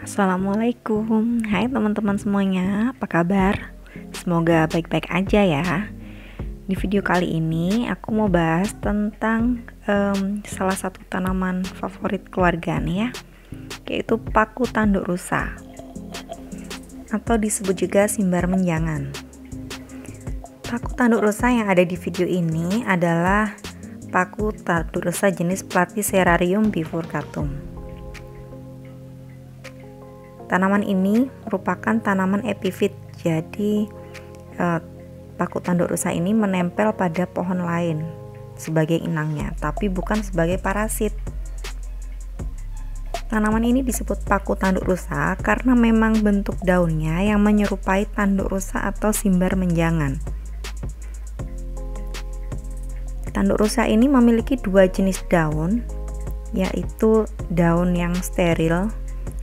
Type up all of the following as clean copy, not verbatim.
Assalamualaikum, hai teman-teman semuanya, apa kabar? Semoga baik-baik aja ya. Di video kali ini aku mau bahas tentang salah satu tanaman favorit keluarga nih ya, yaitu paku tanduk rusa atau disebut juga simbar menjangan. Paku tanduk rusa yang ada di video ini adalah paku tanduk rusa jenis Platycerarium bifurcatum. Tanaman ini merupakan tanaman epifit, jadi paku tanduk rusa ini menempel pada pohon lain sebagai inangnya, tapi bukan sebagai parasit. Tanaman ini disebut paku tanduk rusa karena memang bentuk daunnya yang menyerupai tanduk rusa atau simbar menjangan. Tanduk rusa ini memiliki dua jenis daun, yaitu daun yang steril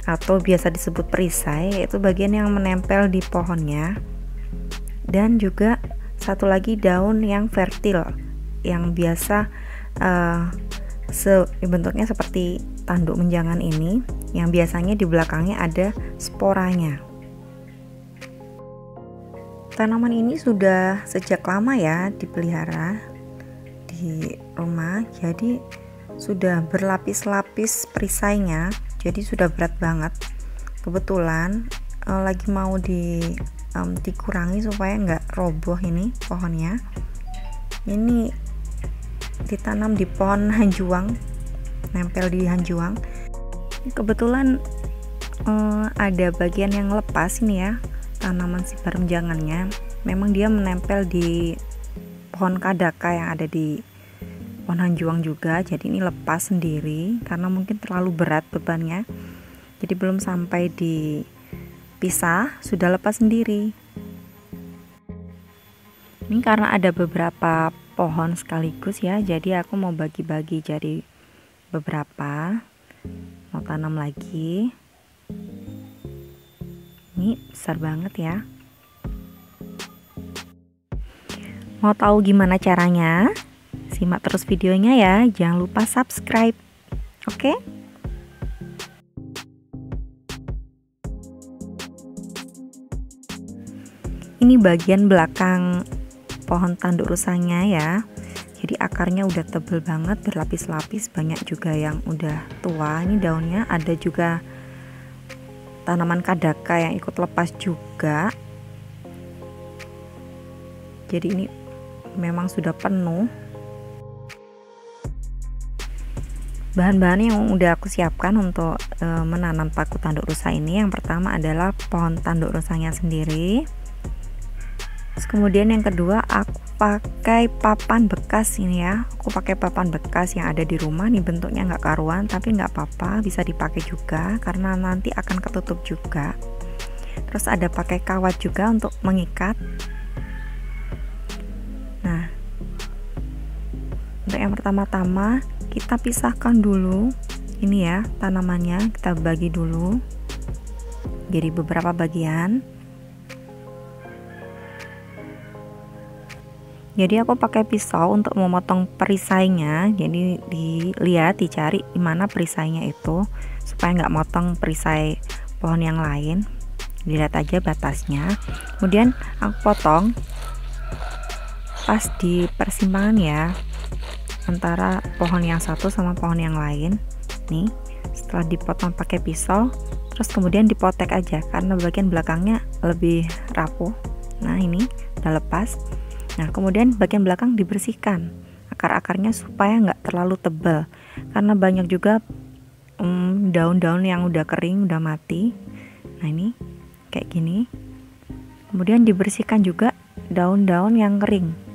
atau biasa disebut perisai, yaitu bagian yang menempel di pohonnya, dan juga satu lagi daun yang fertil yang biasa bentuknya seperti tanduk menjangan ini, yang biasanya di belakangnya ada sporanya. Tanaman ini sudah sejak lama ya dipelihara di rumah, jadi sudah berlapis-lapis perisainya, jadi sudah berat banget. Kebetulan lagi mau dikurangi supaya nggak roboh ini pohonnya. Ini ditanam di pohon hanjuang, nempel di hanjuang. Kebetulan ada bagian yang lepas ini ya, tanaman simbar menjangannya. Memang dia menempel di pohon kadaka yang ada di pohon hanjuang juga, jadi ini lepas sendiri karena mungkin terlalu berat bebannya, jadi belum sampai dipisah sudah lepas sendiri. Ini karena ada beberapa pohon sekaligus ya, jadi aku mau bagi-bagi jadi beberapa, mau tanam lagi. Ini besar banget ya. Mau tahu gimana caranya? Simak terus videonya ya, jangan lupa subscribe. Oke? Ini bagian belakang pohon tanduk rusanya ya. Jadi akarnya udah tebel banget, berlapis-lapis, banyak juga yang udah tua. Ini daunnya ada juga tanaman kadaka yang ikut lepas juga. Jadi ini memang sudah penuh. Bahan-bahan yang udah aku siapkan untuk menanam paku tanduk rusa ini, yang pertama adalah pohon tanduk rusanya sendiri. Terus kemudian yang kedua aku pakai papan bekas ini ya. Aku pakai papan bekas yang ada di rumah. Nih bentuknya nggak karuan, tapi nggak apa-apa, bisa dipakai juga karena nanti akan ketutup juga. Terus ada pakai kawat juga untuk mengikat. Nah, untuk yang pertama-tama kita pisahkan dulu ini ya, tanamannya kita bagi dulu jadi beberapa bagian. Jadi aku pakai pisau untuk memotong perisainya, jadi dicari di mana perisainya itu supaya nggak motong perisai pohon yang lain. Dilihat aja batasnya, kemudian aku potong pas di persimpangan ya, antara pohon yang satu sama pohon yang lain. Nih, setelah dipotong pakai pisau, terus kemudian dipotek aja karena bagian belakangnya lebih rapuh. Nah, ini udah lepas. Nah, kemudian bagian belakang dibersihkan akar-akarnya supaya nggak terlalu tebal, karena banyak juga daun-daun yang udah kering, udah mati. Nah, ini kayak gini. Kemudian dibersihkan juga daun-daun yang kering.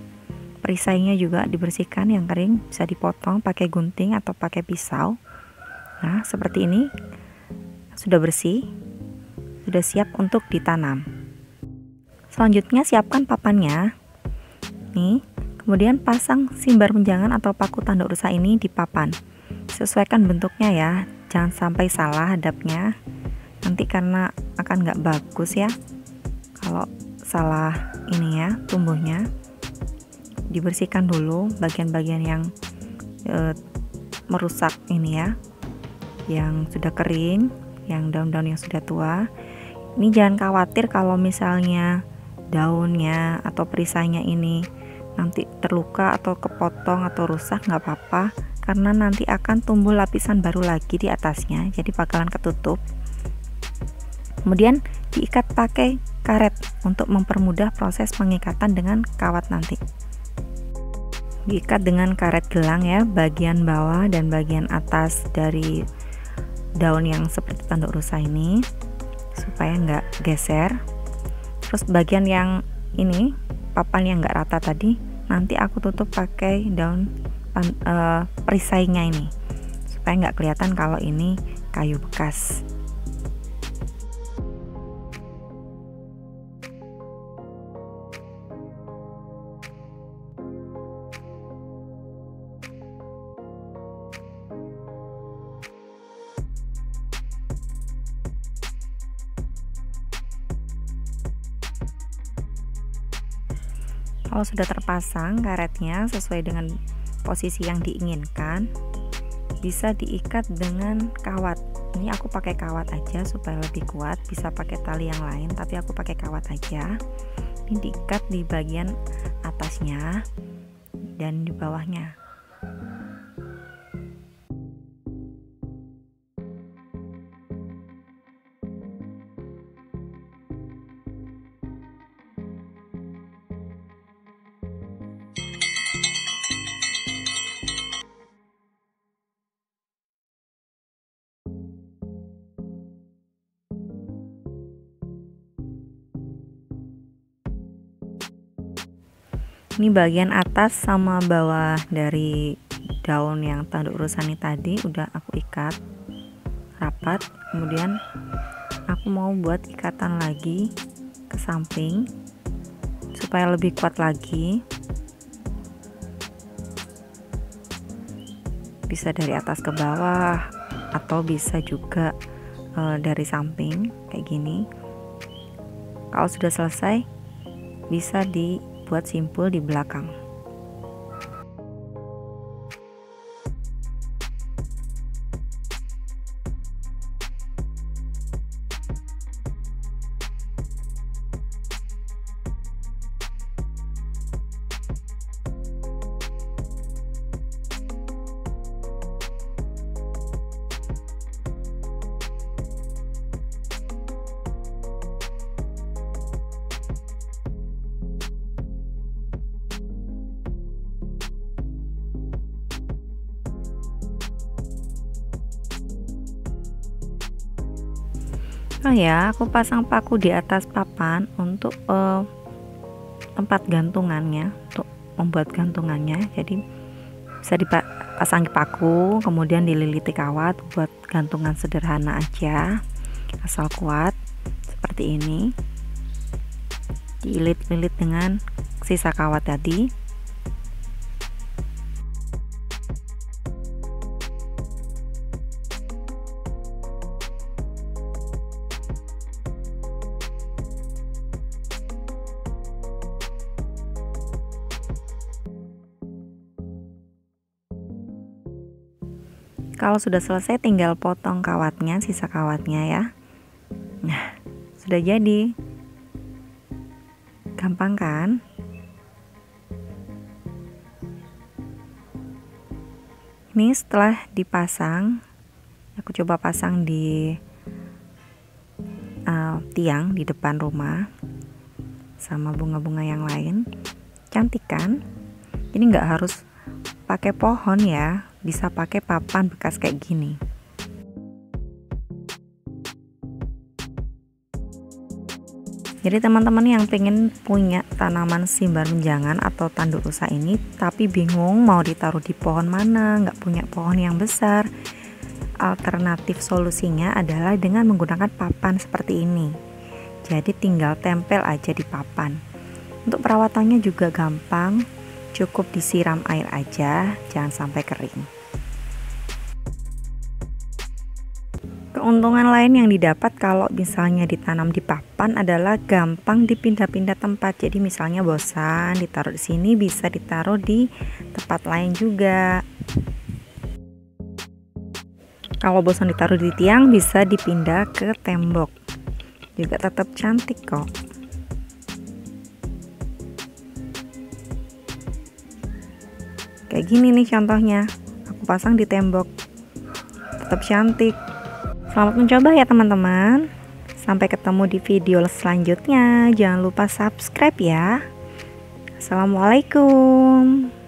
Perisainya juga dibersihkan yang kering, bisa dipotong pakai gunting atau pakai pisau. Nah, seperti ini sudah bersih, sudah siap untuk ditanam. Selanjutnya siapkan papannya. Nih, kemudian pasang simbar menjangan atau paku tanduk rusa ini di papan. Sesuaikan bentuknya ya, jangan sampai salah hadapnya. Nanti karena akan nggak bagus ya kalau salah ini ya tumbuhnya. Dibersihkan dulu bagian-bagian yang merusak ini ya, yang sudah kering. yang daun-daun yang sudah tua. Ini jangan khawatir kalau misalnya daunnya atau perisainya ini nanti terluka atau kepotong atau rusak, nggak apa-apa, karena nanti akan tumbuh lapisan baru lagi di atasnya, jadi bakalan ketutup. Kemudian diikat pakai karet untuk mempermudah proses pengikatan dengan kawat nanti. Diikat dengan karet gelang ya, bagian bawah dan bagian atas dari daun yang seperti tanduk rusa ini supaya nggak geser. Terus bagian yang ini, papan yang nggak rata tadi, nanti aku tutup pakai daun perisainya ini supaya nggak kelihatan kalau ini kayu bekas. Kalau sudah terpasang karetnya sesuai dengan posisi yang diinginkan, bisa diikat dengan kawat. Ini aku pakai kawat aja supaya lebih kuat, bisa pakai tali yang lain tapi aku pakai kawat aja. Ini diikat di bagian atasnya dan di bawahnya. Ini bagian atas sama bawah dari daun yang tanduk rusani tadi udah aku ikat rapat. Kemudian aku mau buat ikatan lagi ke samping supaya lebih kuat lagi. Bisa dari atas ke bawah atau bisa juga dari samping kayak gini. Kalau sudah selesai bisa dibuat simpul di belakang. Oh ya, aku pasang paku di atas papan untuk tempat gantungannya, untuk membuat gantungannya. Jadi bisa dipasang paku, kemudian dililiti kawat buat gantungan sederhana aja, asal kuat seperti ini. Diilit-lilit dengan sisa kawat tadi. Kalau sudah selesai tinggal potong kawatnya, sisa kawatnya ya. Nah, sudah jadi. Gampang kan? Ini setelah dipasang, aku coba pasang di tiang di depan rumah sama bunga-bunga yang lain. Cantik kan? Ini nggak harus pakai pohon ya, bisa pakai papan bekas kayak gini. Jadi teman-teman yang pengen punya tanaman simbar menjangan atau tanduk rusa ini tapi bingung mau ditaruh di pohon mana, nggak punya pohon yang besar, alternatif solusinya adalah dengan menggunakan papan seperti ini. Jadi tinggal tempel aja di papan. Untuk perawatannya juga gampang, cukup disiram air aja, jangan sampai kering. Keuntungan lain yang didapat kalau misalnya ditanam di papan adalah gampang dipindah-pindah tempat. Jadi misalnya bosan ditaruh di sini, bisa ditaruh di tempat lain juga. Kalau bosan ditaruh di tiang, bisa dipindah ke tembok, juga tetap cantik kok. Kayak gini nih contohnya, aku pasang di tembok, tetap cantik. Selamat mencoba ya teman-teman. Sampai ketemu di video selanjutnya. Jangan lupa subscribe ya. Assalamualaikum.